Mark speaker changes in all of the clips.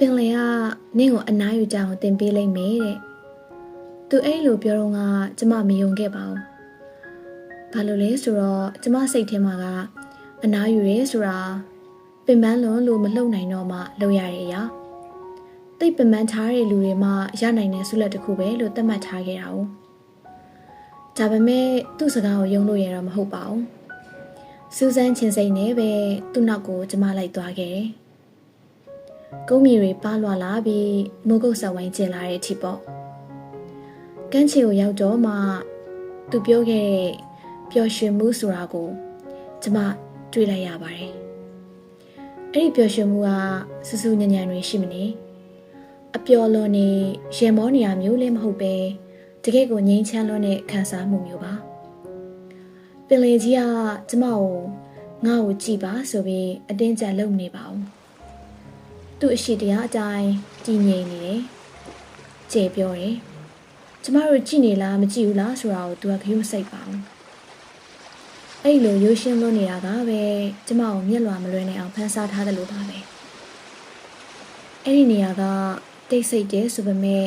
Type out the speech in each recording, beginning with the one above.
Speaker 1: ပင်လေကနင့်ကိုအနားယူကြအောင်တင်ပေးလိုက်မယ်တဲ့သူအဲ့လိုပြောတော့ကကျမမယုံခဲ့ပါဘူးဘာလို့လဲဆိုတော့ကျမစိတ်ထဲမှာကအနားယူရဲဆိုတာပင်ပန်းလွန်လို့မလှုပ်နိုင်တော့မှလုပ်ရတဲ့အရာတိတ်ပင်ပန်းထားတဲ့လူတွေမှရနိုင်တဲ့ဆုလက်တစ်ခုပဲလို့သတ်မှတ်ထားခဲ့တာ哦ဒါပေမဲ့သူ့စကားကိုယုံလို့ရတော့မဟုတ်ပါဘူးစူးစမ်းချင်းစိတ်နဲ့ပဲသူ့နောက်ကိုကျမလိုက်သွားခဲ့တယ်ကုန်းမြေတွေပါလွာလာပြီးမိုးကုတ်ဆက်ဝိုင်းကျင်လာတဲ့အထိပေါ့ကမ်းခြေကိုရောက်တော့မှသူပြောခဲ့တဲ့ပျော်ရွှင်မှုဆိုတာကိုကျမတွေ့လိုက်ရပါတယ်အဲ့ဒီပျော်ရွှင်မှုကစူးစူးညံ့ညံ့တွေရှိမနေအပျော်လွန်နေရင်မောနေရမျိုးလည်းမဟုတ်ပဲတကယ့်ကိုငြိမ်းချမ်းလွန်းတဲ့ခံစားမှုမျိုးပါပင်လေကြီးကကျမကိုငါ့ကိုကြည်ပါဆိုပြီးအတင်းကျပ်လုပ်နေပါဦးသူ့အရှိတရားအတိုင်းတည်ငြိမ်နေတယ်။ကျေပြောတယ်။ကျမတို့ကြည်နေလားမကြည်ဘူးလားဆိုတာကိုသူကခရုမစိုက်ပါဘူး။အဲ့လိုရိုးရှင်းလို့နေတာကပဲကျမကိုမျက်လွှာမလွဲနိုင်အောင်ဖန်ဆားထားတယ်လို့ပါပဲ။အဲ့ဒီနေရာကတိတ်ဆိတ်တယ်ဆိုပေမဲ့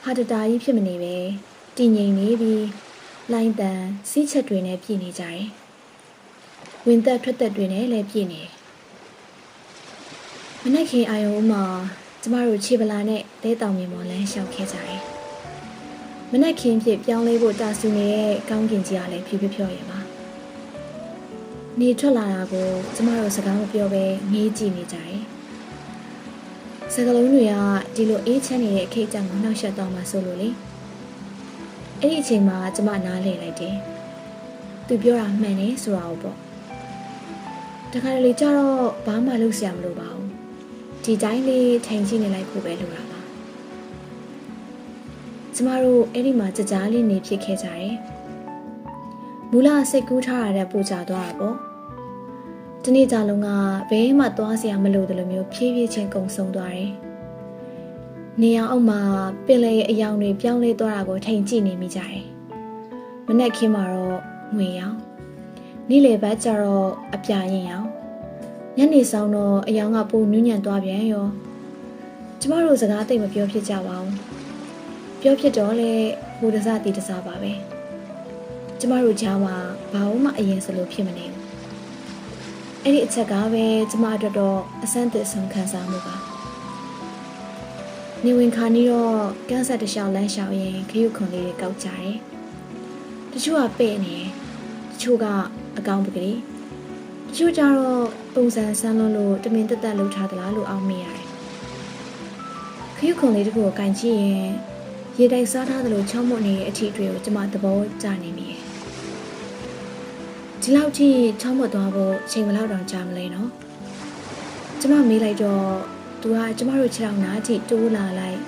Speaker 1: ဟာတတာကြီးဖြစ်မနေပဲတည်ငြိမ်နေပြီးလိုင်းတန်စီးချက်တွေနဲ့ပြည့်နေကြတယ်။ဝင်သက်ထွက်သက်တွေနဲ့လည်းပြည့်နေတယ်။မနေ့ခင်အာယုံမှာကျမတို့ခြေပလာနဲ့တဲတောင်မြေပေါ်လမ်းလျှောက်ခဲ့ကြတယ်။မနေ့ခင်ဖြစ်ပြောင်းလဲဖို့တာဆူနေတဲ့ကောင်းကင်ကြီးကလည်းဖြူဖြူဖြော်ရပါ။နေထွက်လာတာကိုကျမတို့စကားမပြောဘဲငေးကြည့်နေကြတယ်။စကလုံးတွေကဒီလိုအေးချမ်းနေတဲ့အခက်အကျကိုနှောက်ယှက်တော့မှဆိုလို့လေ။အဲ့ဒီအချိန်မှာကျမနားလည်လိုက်တယ်။သူပြောတာမှန်နေဆိုတာကိုပေါ့။တခါတလေကျတော့ဘာမှလုပ်စရာမလိုပါဘူး။ဒီတိုင်းလေးထိုင်ကြည့်နေလိုက်ဖို့ပဲလိုတာပါကျမတို့အဲ့ဒီမှာကြကြားလေးနေဖြစ်ခဲ့ကြတယ်မူလစိတ်ကူးထားရတဲ့ပူကြသွားတာပေါ့ဒီနေ့ကြလုံးကဘဲမှသွားစရာမလိုတယ်လို့မျိုးဖြည်းဖြည်းချင်းကုံဆုံးသွားတယ်နေအောင်အောက်မှာပင်လေရဲ့အယောင်တွေပြောင်းလဲသွားတာကိုထိန်ကြည့်နေမိကြတယ်မနက်ခင်းမှာတော့ငွေရောင်နေ့လယ်ဘက်ကျတော့အပြာရင်ရောင်ညနေဆောင်တော့အယောင်ကပိုနူးညံ့သွားပြန်ရောကျမတို့စကားသိမ့်မပြောဖြစ်ကြပါဘူးပြောဖြစ်တော့လေဟိုတစားတီတစားပါပဲကျမတို့ကြားမှာဘာမှအရင်စလို့ဖြစ်မနေဘူးအဲ့ဒီအချက်ကပဲကျမအတွက်တော့အဆန်းသစ်ဆုံးခံစားမှုပါနေဝင်ခါနီးတော့ကန်းဆက်တစ်လျှောက်လမ်းလျှောက်ရင်ခရုခွန်လေးတွေကောက်ကြတယ်တချို့ကပဲ့နေတချို့ကအကောင်းပကလေးတချို့ကြတော့ပုံစံဆန်းလွန်းလို့တမင်တက်တက်လှုပ်ထားသလားလို့အောက်မေ့ရတယ်ခရုခွန်လေးတခုကိုကင်ကြည့်ရင်ရေတိုက်စားထားသလိုချောင်းမွတ်နေတဲ့အထီတွေကိုကျမသဘောကျနေမိတယ်ဒီလောက်ထိချောင်းမွတ်သွားဖို့ချိန်မလောက်တောင်ကြာမလဲနော်ကျမမေးလိုက်တော့သူကကျမတို့ခြေထောက်နားထိတိုးလာလိုက်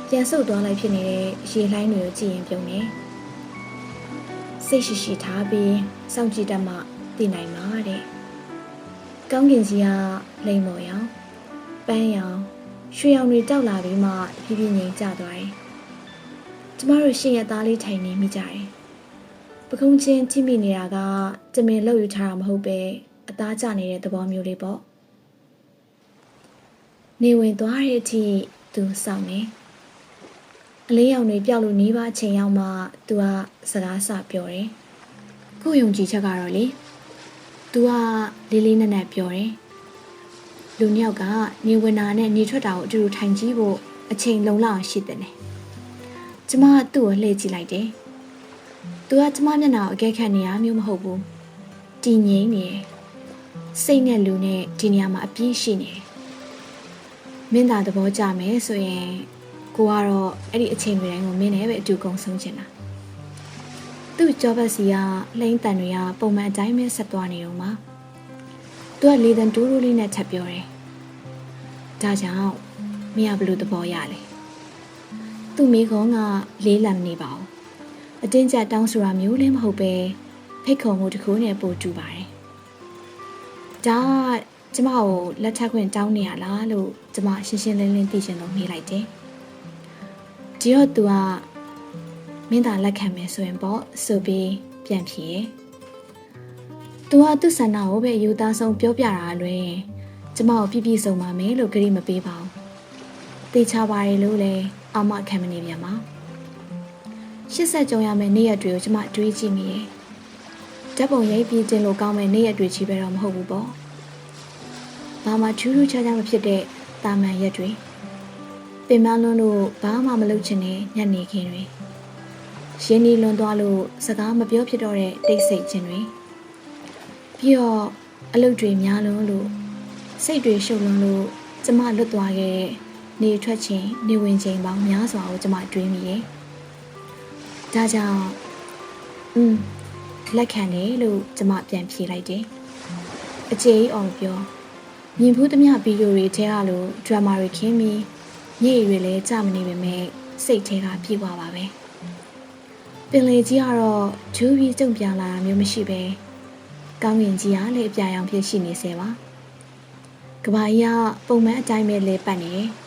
Speaker 1: ပြန်ဆုပ်သွားလိုက်ဖြစ်နေတဲ့ရေလှိုင်းတွေကိုကြည့်ရင်ပြုံးနေစိတ်ရှိရှိထားပြီးစောင့်ကြည့်တတ်မှသိနိုင်မှာတဲ့ကောင်းကင်ကြီးကလိမ်မော်ရောင်ပန်းရောင်ရွှေရောင်တွေတောက်လာပြီးမှဖြည်းဖြည်းငြိမ်ကျသွားတယ်ကျမတို့ရှင်ရသားလေးထိုင်နေမိကြတယ်ပကုံးချင်းထိမိနေတာကတမင်လှုပ်ယူထားတာမဟုတ်ပဲအသားကျနေတဲ့သဘောမျိုးလေးပေါ့နေဝင်သွားတဲ့အထိသူစောင့်နေအလေးရောင်တွေပျောက်လို့နေပါအချိန်ရောက်မှသူကစကားစပြောတယ်ကိုယုံကြည်ချက်ကတော့လေသူကလေးလေးနက်နက်ပြောတယ်လူနှစ်ယောက်ကနေဝင်တာနဲ့နေထွက်တာကိုအတူတူထိုင်ကြည့်ဖို့အချိန်လုံလောက်ရှိတဲ့နဲ့ကျမကသူ့ကိုလှည့်ကြည့်လိုက်တယ်သူကကျမမျက်နှာကိုအကဲခတ်နေရမျိုးမဟုတ်ဘူးတည်ငြိမ်နေတယ်စိတ်နဲ့လူနဲ့ဒီနေရာမှာအပြည့်ရှိနေတယ်မင်းသာသဘောကျမယ်ဆိုရင်ကိုကတော့အဲ့ဒီအချိန်တွေတိုင်းကိုမင်းနဲ့ပဲအတူကုန်ဆုံးချင်တာသူ့ကြောဘက်စီကလှိမ့်တန်တွေကပုံမှန်အတိုင်းပဲဆက်သွားနေတော့မှသူကလေတံတိုးတိုးလေးနဲ့ချက်ပြောတယ်ဒါကြောင့်မင်းကဘလို့သဘောရလဲသူ့မိခေါင်းကလေးလံနေပါဘူးအတင်းကျပ်တောင်းဆိုတာမျိုးလည်းမဟုတ်ပဲဖိတ်ခေါ်မှုတစ်ခုနဲ့ပို့တူပါတယ်ဒါကျမကိုလက်ထပ်ခွင့်တောင်းနေရလားလို့ကျမရှင်းရှင်းလင်းလင်းသိချင်လို့မေးလိုက်တယ်ဒီတော့သူကမင်းသာလက်ခံမယ်ဆိုရင်ပေါ့ဆိုပြီးပြန်ဖြေရသူကသူ့ဆန္ဒကိုပဲယူသားဆုံးပြောပြတာလွယ်ကျမကိုပြည့်ပြည့်စုံပါမယ်လို့ကြိမပေးပါဘူး တေချပါရီလို့လည်းအာမခံမနေပြန်ပါ80ကြုံရမယ့်နေ့ရက်တွေကိုကျမတွေးကြည့်မိတယ်ဓာတ်ပုံရိုက်ပြီးတင်လို့ကောင်းမယ့်နေ့ရက်တွေချီပဲတော့မဟုတ်ဘူးပေါ့ဘာမှထူးထူးခြားခြားမဖြစ်တဲ့တာမန်ရက်တွေပင်မလွန်းလို့ဘာမှမလုပ်ချင်တဲ့ညနေခင်းတွေရင်းနှီးလွန်သွားလို့စကားမပြောဖြစ်တော့တဲ့တိတ်ဆိတ်ခြင်းတွေပြီးတော့အလုပ်တွေများလွန်းလို့စိတ်တွေရှုပ်လွန်းလို့ကျမလွတ်သွားခဲ့တဲ့နေထွက်ခြင်းနေဝင်ခြင်းပေါင်းများစွာကိုကျမတွေးမိတယ်။ဒါကြောင့်လက်ခံတယ်လို့ကျမပြန်ဖြေလိုက်တယ်။အခြေကြီးအောင်ပြောမြင်ဖူးသမျှဗီဒီယိုတွေထဲကလို့ဒရမာတွေခင်းပြီးညစ်တွေလည်းကြမနေပေမဲ့စိတ်ထဲကပြေသွားပါပဲ။ပင်လေကြီးကတော့ဂျူးပြီးတုံ့ပြန်လာတာမျိုးမရှိပဲကောင်းကင်ကြီးကလည်းအပြာရောင်ဖြစ်ရှိနေစေပါ။ကဘာကြီးကပုံမှန်အတိုင်းပဲလေပတ်နေတယ်။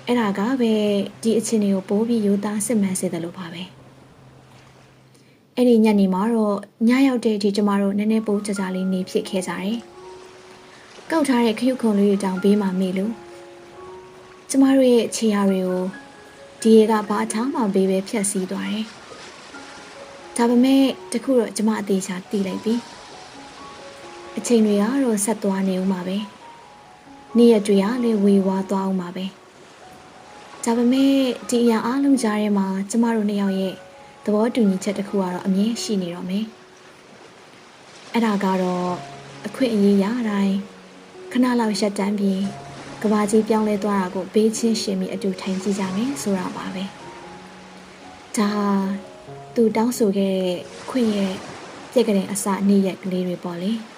Speaker 1: အဲ့ဒါကပဲဒီအချင်းတွေကိုပိုးပြီးရိုးသားစစ်မှန်စေတယ်လို့ပါပဲ။အဲ့ဒီညနေမှာတော့ညရောက်တဲ့အထိကျမတို့နည်းနည်းပိုးကြကြလေးနေဖြစ်ခဲ့ကြတယ်။ကောက်ထားတဲ့ခရုခုံလေးတွေတောင်ဘေးမှာမေ့လို့ကျမတို့ရဲ့ခြေရာတွေကိုဒီရေကဘာအချောင်းမှဘေးပဲဖြတ်စည်းသွားတယ်။ဒါပေမဲ့တခုတော့ကျမအသေးချာတီးလိုက်ပြီ။အချိန်တွေကတော့ဆက်သွားနေဦးမှာပဲ။နေ့ရက်တွေကလည်းဝေဝါးသွားအောင်ပါပဲ။ဒါပေမဲ့ဒီအရာအားလုံးကြားထဲမှာကျမတို့နှစ်ယောက်ရဲ့သဘောတူညီချက်တစ်ခုကတော့အမြဲရှိနေတော့မယ်။အဲ့ဒါကတော့အခွင့်အရေးရတိုင်းခဏလောက်ရှက်တမ်းပြီးကဘာကြီးပြောင်းလဲသွားတာကိုဘေးချင်းရှင်ပြီးအတူထိုင်ကြည့်ကြမယ်ဆိုတာပါပဲ။ဒါသူတောင်းဆိုခဲ့တဲ့ခွင့်ရဲ့ပြက်ကလေးအစနေ့ရက်ကလေးတွေပေါ့လေ။